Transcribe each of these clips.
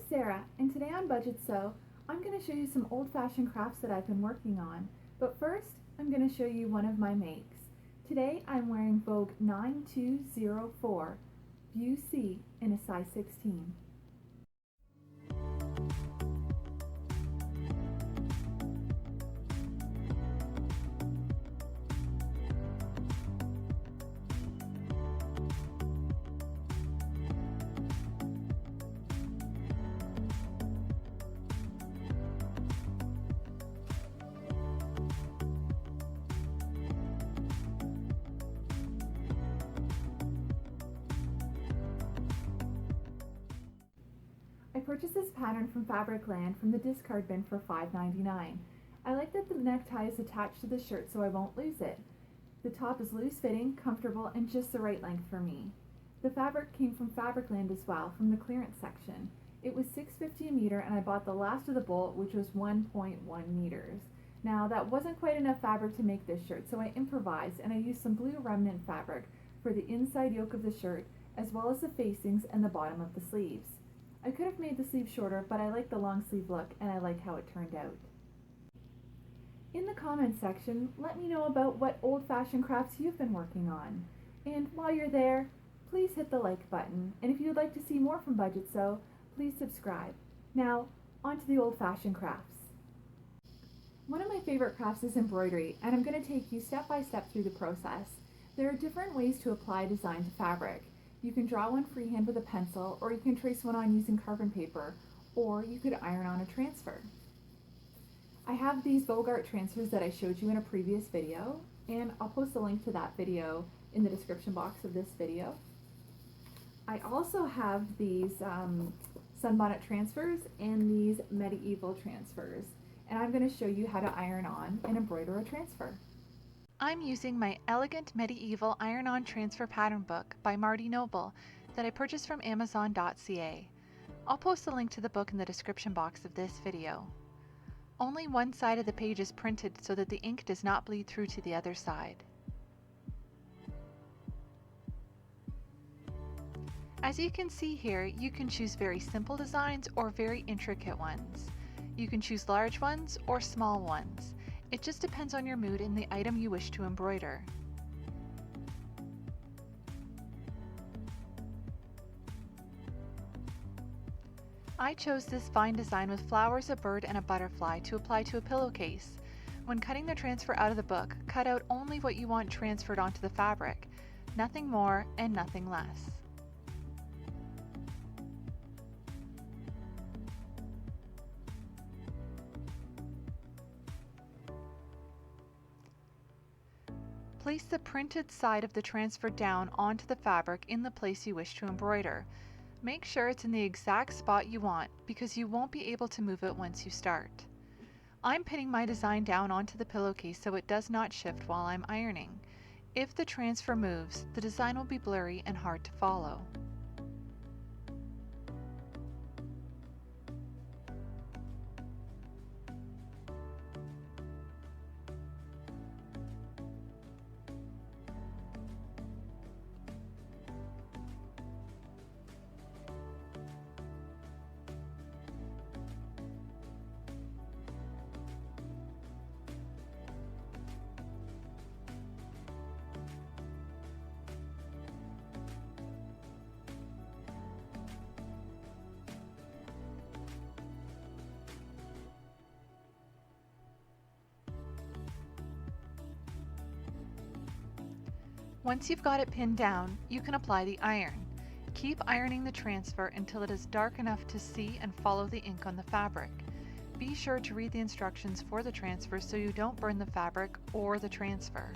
it's Sarah, and today on Budgetsew, I'm going to show you some old-fashioned crafts that I've been working on. But first, I'm going to show you one of my makes. Today I'm wearing Vogue 9204 View C in a size 16. I purchased this pattern from Fabricland from the discard bin for $5.99. I like that the necktie is attached to the shirt so I won't lose it. The top is loose fitting, comfortable, and just the right length for me. The fabric came from Fabricland as well, from the clearance section. It was $6.50 a meter and I bought the last of the bolt, which was 1.1 meters. Now that wasn't quite enough fabric to make this shirt, so I improvised and I used some blue remnant fabric for the inside yoke of the shirt, as well as the facings and the bottom of the sleeves. I could have made the sleeve shorter, but I like the long sleeve look and I like how it turned out. In the comments section, let me know about what old-fashioned crafts you've been working on. And while you're there, please hit the like button. And if you'd like to see more from Budgetsew, please subscribe. Now, on to the old-fashioned crafts. One of my favorite crafts is embroidery, and I'm going to take you step by step through the process. There are different ways to apply design to fabric. You can draw one freehand with a pencil, or you can trace one on using carbon paper, or you could iron on a transfer. I have these Voguart transfers that I showed you in a previous video, and I'll post a link to that video in the description box of this video. I also have these sunbonnet transfers and these medieval transfers, and I'm going to show you how to iron on and embroider a transfer. I'm using my Elegant Medieval Iron-On Transfer Pattern Book by Marty Noble that I purchased from Amazon.ca. I'll post a link to the book in the description box of this video. Only one side of the page is printed so that the ink does not bleed through to the other side. As you can see here, you can choose very simple designs or very intricate ones. You can choose large ones or small ones. It just depends on your mood and the item you wish to embroider. I chose this vine design with flowers, a bird, and a butterfly to apply to a pillowcase. When cutting the transfer out of the book, cut out only what you want transferred onto the fabric, nothing more and nothing less. Place the printed side of the transfer down onto the fabric in the place you wish to embroider. Make sure it's in the exact spot you want because you won't be able to move it once you start. I'm pinning my design down onto the pillowcase so it does not shift while I'm ironing. If the transfer moves, the design will be blurry and hard to follow. Once you've got it pinned down, you can apply the iron. Keep ironing the transfer until it is dark enough to see and follow the ink on the fabric. Be sure to read the instructions for the transfer so you don't burn the fabric or the transfer.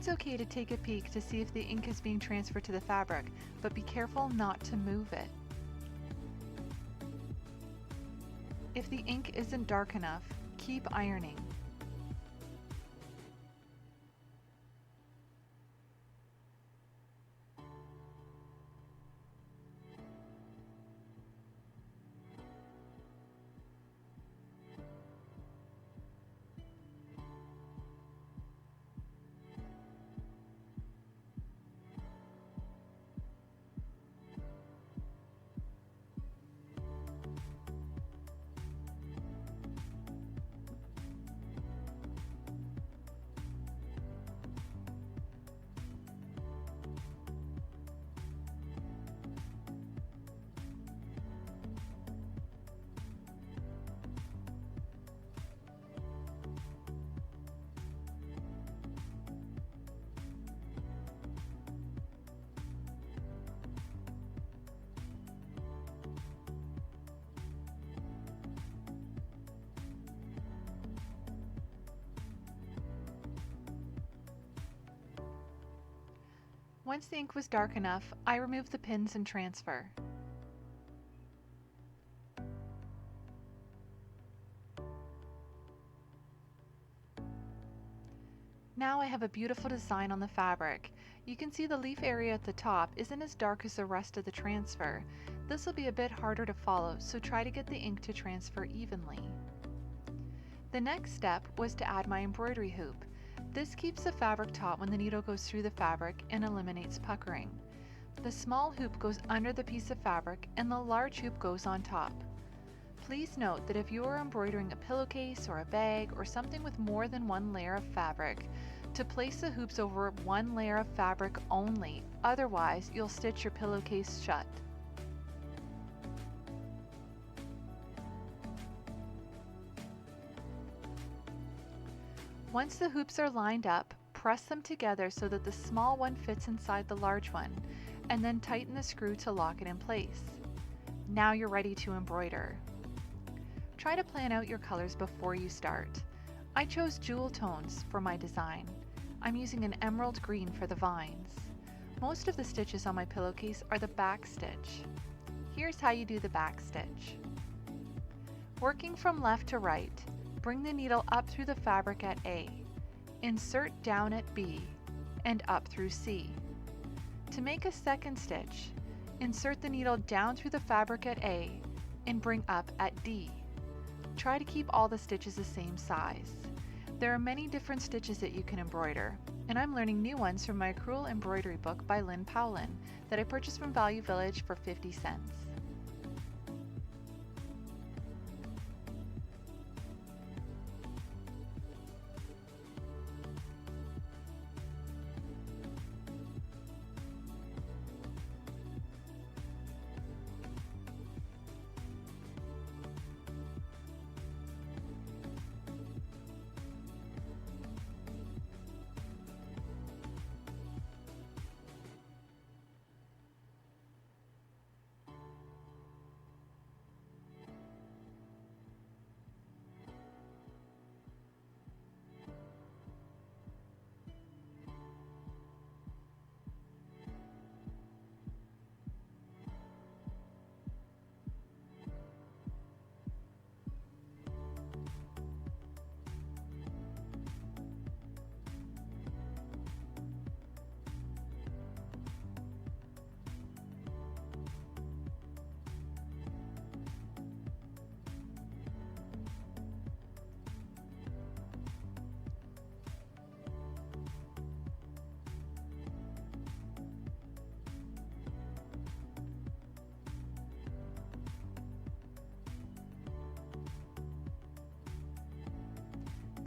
It's okay to take a peek to see if the ink is being transferred to the fabric, but be careful not to move it. If the ink isn't dark enough, keep ironing. Once the ink was dark enough, I removed the pins and transfer. Now I have a beautiful design on the fabric. You can see the leaf area at the top isn't as dark as the rest of the transfer. This will be a bit harder to follow, so try to get the ink to transfer evenly. The next step was to add my embroidery hoop. This keeps the fabric taut when the needle goes through the fabric and eliminates puckering. The small hoop goes under the piece of fabric and the large hoop goes on top. Please note that if you are embroidering a pillowcase or a bag or something with more than one layer of fabric, to place the hoops over one layer of fabric only, otherwise you'll stitch your pillowcase shut. Once the hoops are lined up, press them together so that the small one fits inside the large one, and then tighten the screw to lock it in place. Now you're ready to embroider. Try to plan out your colors before you start. I chose jewel tones for my design. I'm using an emerald green for the vines. Most of the stitches on my pillowcase are the back stitch. Here's how you do the back stitch. Working from left to right, bring the needle up through the fabric at A, insert down at B, and up through C. To make a second stitch, insert the needle down through the fabric at A and bring up at D. Try to keep all the stitches the same size. There are many different stitches that you can embroider, and I'm learning new ones from my Crewel Embroidery book by Lynn Powlin that I purchased from Value Village for 50 cents.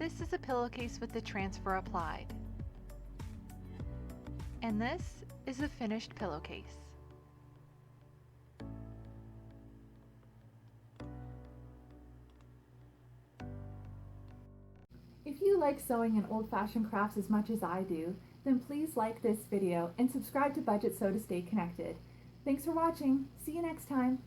This is a pillowcase with the transfer applied. And this is a finished pillowcase. If you like sewing and old-fashioned crafts as much as I do, then please like this video and subscribe to Budgetsew to stay connected. Thanks for watching. See you next time.